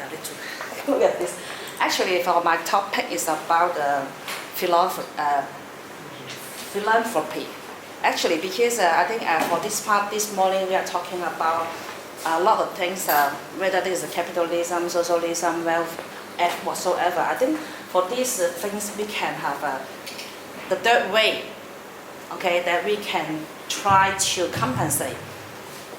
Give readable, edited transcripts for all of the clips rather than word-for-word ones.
I need to look at this. Actually, for my topic is about philanthropy. Actually, because I think for this part, this morning we are talking about a lot of things, whether this is capitalism, socialism, wealth, whatsoever. I think for these things we can have the third way, okay, that we can try to compensate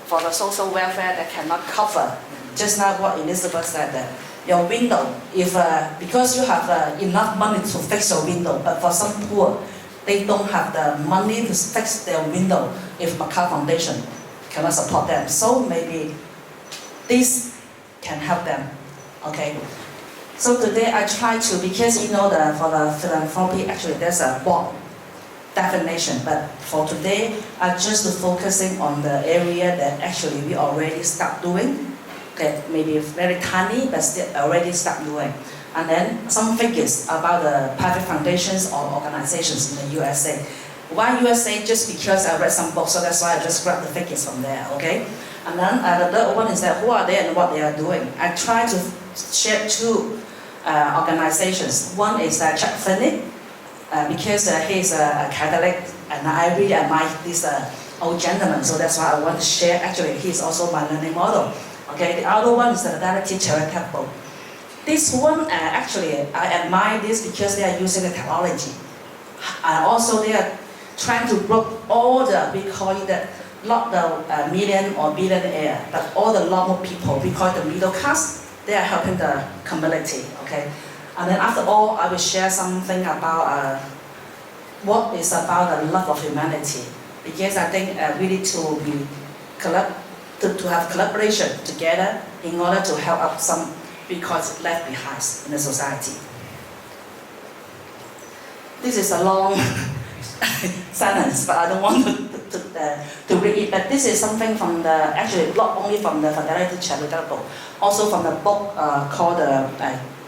for the social welfare that cannot cover. Just now what Elizabeth said, that your window, if because you have enough money to fix your window, but for some poor, they don't have the money to fix their window if Macau Foundation cannot support them. So maybe this can help them, okay? So today I try to, because you know for the philanthropy, actually there's a broad definition, but for today, I just focusing on the area that actually we already start doing. Okay, maybe very tiny, but still already start doing. And then some figures about the private foundations or organizations in the USA. Why USA? Just because I read some books, so that's why I just grabbed the figures from there, okay? And then the third one is that who are they and what they are doing. I try to share two organizations. One is Chuck Finney, because he's a Catholic, and I really admire this old gentleman, so that's why I want to share. Actually, he's also my learning model. Okay, the other one is the Directly Charitable. This one, actually, I admire this because they are using the technology. Also, they are trying to break all the, we call it that, not the million or billionaire, but all the normal people, we call it the middle class. They are helping the community, okay? And then after all, I will share something about what is about the love of humanity. Because I think we need to be to have collaboration together in order to help out some because left behind in the society. This is a long sentence, but I don't want to read it. But this is something from the, actually not only from the Philanthropy Charitable, also from the book called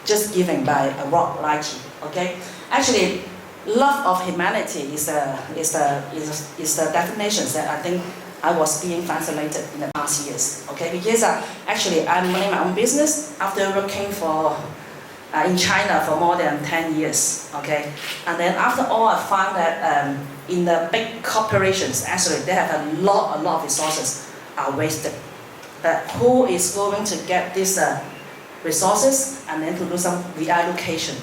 Just Giving by Rob Lighty. Okay, actually, love of humanity is the definitions that I think I was being translated in the past years. Okay, because actually I'm running my own business after working for in China for more than 10 years. Okay, and then after all, I found that in the big corporations, actually they have a lot of resources are wasted. But who is going to get these resources and then to do some reallocation?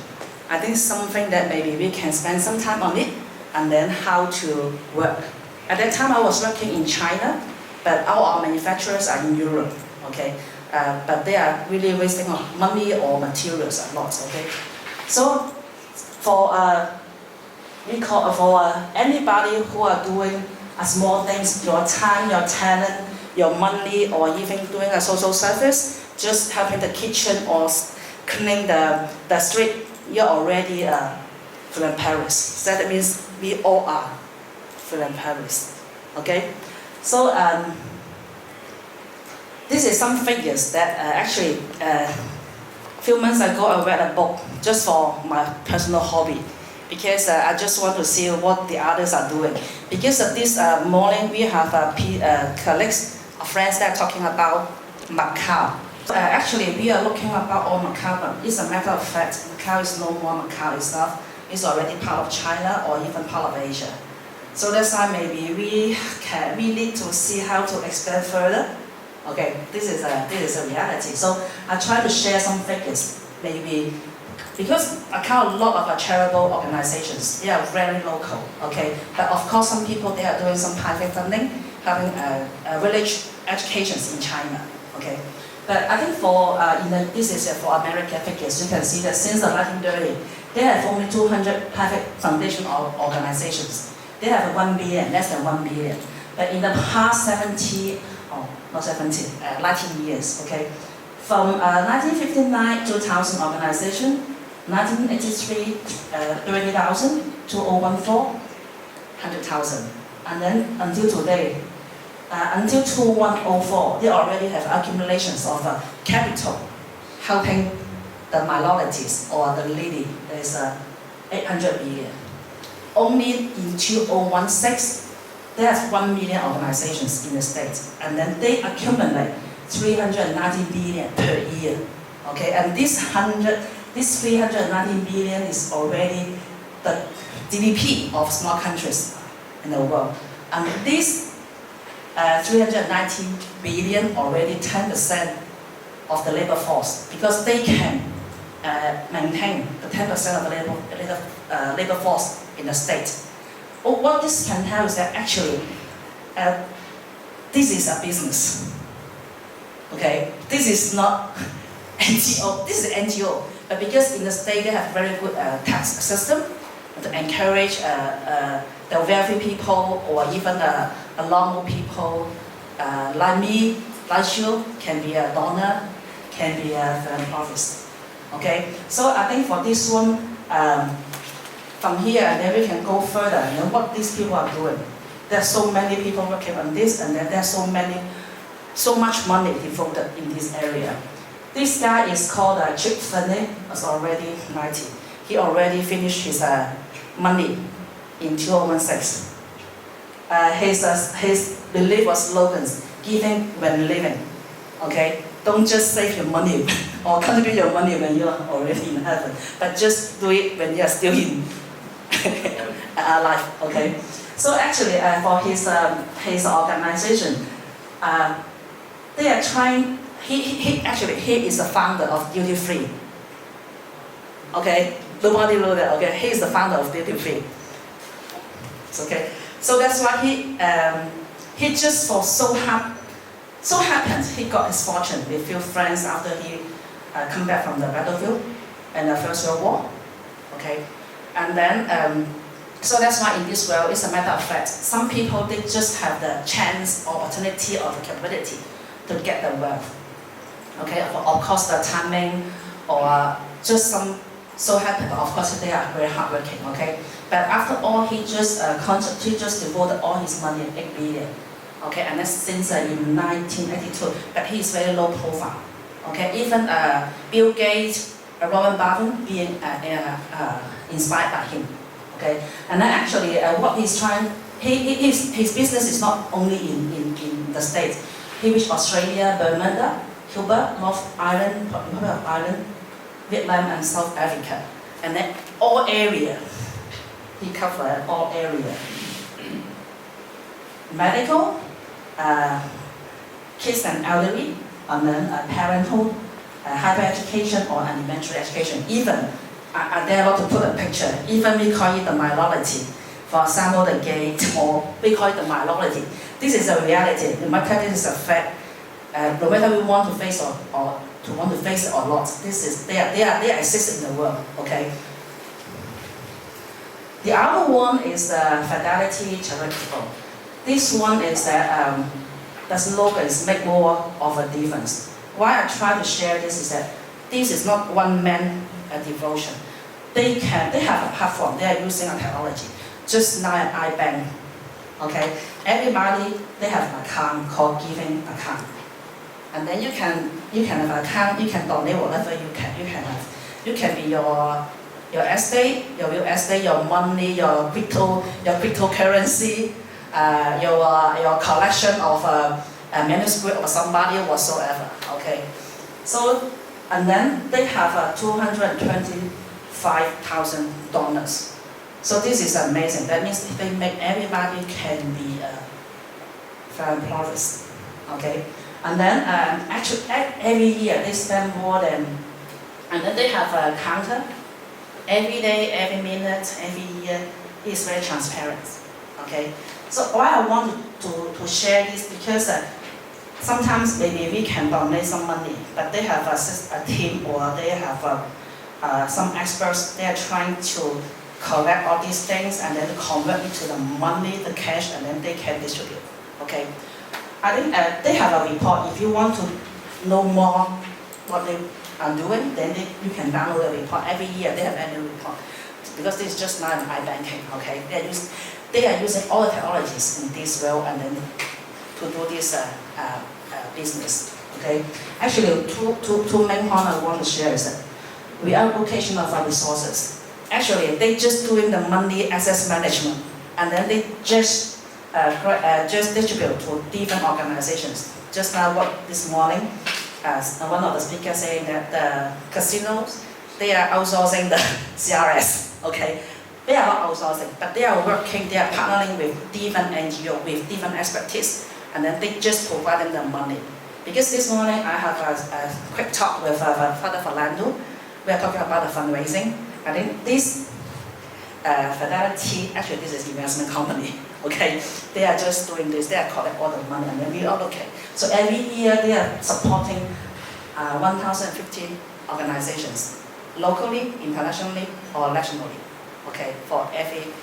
I think something that maybe we can spend some time on it, and then how to work. At that time I was working in China, but all our manufacturers are in Europe, okay? But they are really wasting money or materials a lot, okay? So for anybody who are doing small things, your time, your talent, your money, or even doing a social service, just helping the kitchen or cleaning the street, you're already philanthropist. So that means we all are philanthropists. Okay? So this is some figures that actually a few months ago I read a book just for my personal hobby, because I just want to see what the others are doing. Because of this morning we have colleagues, friends that are talking about Macau. Actually, we are looking about all Macau, but it's a matter of fact, Macau is no more Macau itself. It's already part of China or even part of Asia. So that's why maybe we need to see how to expand further. Okay, this is a reality. So I try to share some figures, maybe because I count a lot of charitable organizations. They are very local. Okay, but of course some people they are doing some private funding, having village educations in China. Okay. But I think for this is for American figures. You can see that since the 1930s, they have only 200 private foundation organizations. They have 1 billion, less than 1 billion. But in the past 19 years, okay, from 1959 2000 organization, 1983 30,000, 2014 100,000, and then until today. Until 2104, they already have accumulations of capital helping the minorities or the needy. There's 800 billion. Only in 2016, there's 1 million organizations in the States, and then they accumulate 390 billion per year. Okay, and this 390 million is already the GDP of small countries in the world. And this 390 billion already 10% of the labor force, because they can maintain the 10% of the labor force in the state. What this can tell is that actually this is a business. Okay, this is not NGO. This is NGO, but because in the state they have very good tax system to encourage the wealthy people or even normal people like me, like you, can be a donor, can be a philanthropist. Okay, so I think for this one, from here and then we can go further. You know what these people are doing. There are so many people working on this, and then there are so much money devoted in this area. This guy is called Chip Finney, is already 90. He already finished his money in 2016. His belief or slogans, giving when living. Okay, don't just save your money or contribute your money when you're already in heaven, but just do it when you're still in life. Okay, so actually for his organization, they are trying. He is the founder of Duty Free. Okay, nobody know that. Okay, he is the founder of Duty Free. It's okay. So that's why he just so happened he got his fortune with few friends after he come back from the battlefield in the First World War. Okay, and then so that's why in this world it's a matter of fact. Some people they just have the chance or opportunity or the capability to get the wealth. Okay, of course the timing or just so happen. Of course they are very hardworking. Okay, but after all he just devoted all his money, 8 billion. Okay, and that's since in 1982. But he is very low profile. Okay, even Bill Gates, Warren Buffett being inspired by him. Okay, and then actually what he's trying, his business is not only in the States. He reached Australia, Bermuda, Cuba, North Ireland, Republic of Ireland, Vietnam, and South Africa, and then all area. He covered all area. Medical, kids and elderly, and then parenthood, higher education or elementary education. Even I dare not to put a picture. Even we call it the minority. For example, the gay, or we call it the minority. This is a reality. The matter is a fact. No matter we want to face or to want to face it or not, this is they exist in the world. Okay. The other one is Fidelity Charitable. This one is that the slogan is make more of a difference. Why I try to share this is that this is not one man devotion. They have a platform. They are using a technology. Just like iBank. Okay. Everybody they have an account called giving account. And then you can have an account, you can donate whatever you can have. You can be your estate, your real estate, your money, your cryptocurrency, your collection of a manuscript of somebody whatsoever. Okay. So and then they have 225,000 donors. So this is amazing. That means they make everybody can be a philanthropist. Okay. And then actually every year they spend more than, and then they have a counter. Every day, every minute, every year is very transparent. Okay. So why I want to share this because sometimes maybe we can donate some money, but they have a team or they have some experts. They are trying to collect all these things and then convert it to the money, the cash, and then they can distribute. Okay. I think they have a report. If you want to know more what they are doing, then you can download the report. Every year they have annual report. Because this is just not iBanking, okay? They are using all the technologies in this world and then to do this business, okay? Actually, two main points I want to share is that reallocation of our resources. Actually, they just doing the money access management and then they just distribute to different organizations. Just now, this morning, as one of the speakers saying that the casinos, they are outsourcing the CRS, okay? They are not outsourcing, but they are working, they are partnering with different NGO, with different expertise, and then they just provide them the money. Because this morning I have a quick talk with Father Fernando. We are talking about the fundraising. I think this Fidelity, actually this is investment company, okay? They are just doing this, they are collecting all the money and then we allocate. So every year they are supporting 1,015 organizations, locally, internationally, or nationally, okay? For every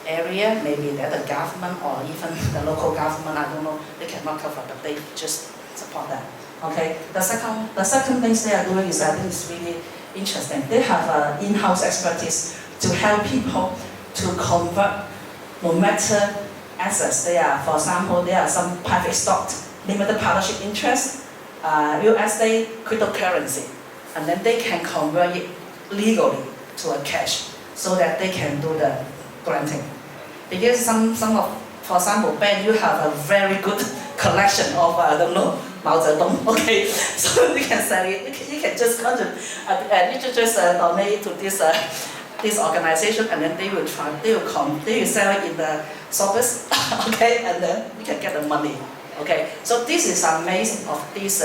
area, maybe that the government or even the local government, I don't know, they cannot cover, but they just support that, okay? The second thing they are doing is, I think it's really interesting. They have in-house expertise to help people to convert no matter assets they are. For example, there are some private stock, limited partnership interest, real estate, cryptocurrency, and then they can convert it legally to a cash so that they can do the granting. Because some of, for example, Ben, you have a very good collection of, I don't know, Mao Zedong, okay? So you can sell it, you can just contribute, you just donate to this organization, and then they will sell it in the shops, okay? And then you can get the money, okay? So this is amazing of these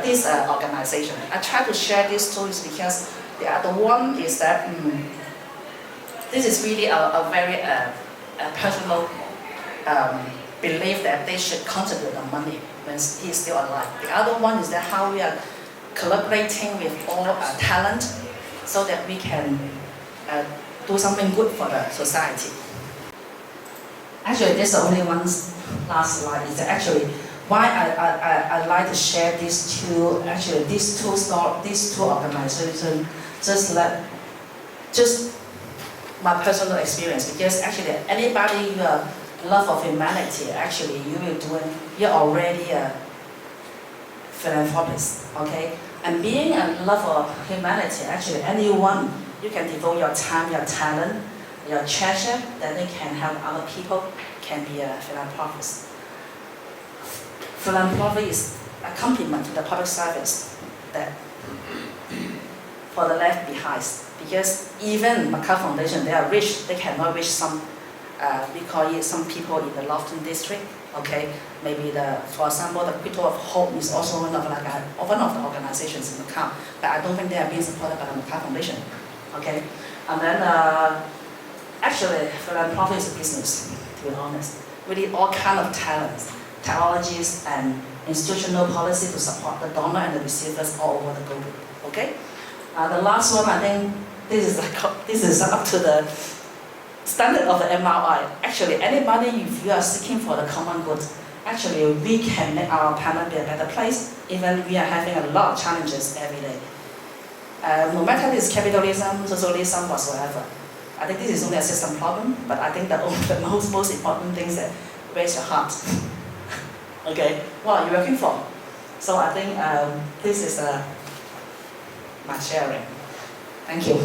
this organization. I try to share these two is because the other one is that this is really a very personal belief that they should contribute the money when he is still alive. The other one is that how we are collaborating with all talent so that we can do something good for the society. Actually, this is only one last slide. Is actually why I like to share these two. Actually, these two organizations. Just my personal experience. Because actually, anybody who love of humanity, actually, you're already a philanthropist, okay? And being a love of humanity, actually, anyone, you can devote your time, your talent, your treasure, that they can help other people, can be a philanthropist. Philanthropy is a complement to the public service that for the left behind. Because even Macau Foundation, they are rich, they cannot reach some, we call it some people in the Lofton district, okay? Maybe for example, the Crypto of Hope is also one of the organizations in Macau, but I don't think they are being supported by the Macau Foundation, okay? And then, actually, philanthropy is a business, to be honest. Really all kind of talents, technologies, and institutional policy to support the donor and the receivers all over the globe, okay? The last one, I think, this is up to the standard of the MRI. Actually, anybody, if you are seeking for the common good, actually we can make our planet be a better place, even we are having a lot of challenges every day. No matter this capitalism, socialism, whatsoever. I think this is only a system problem, but I think the most important thing is that raise your heart. Okay, what are you working for? So I think this is my sharing. Thank you.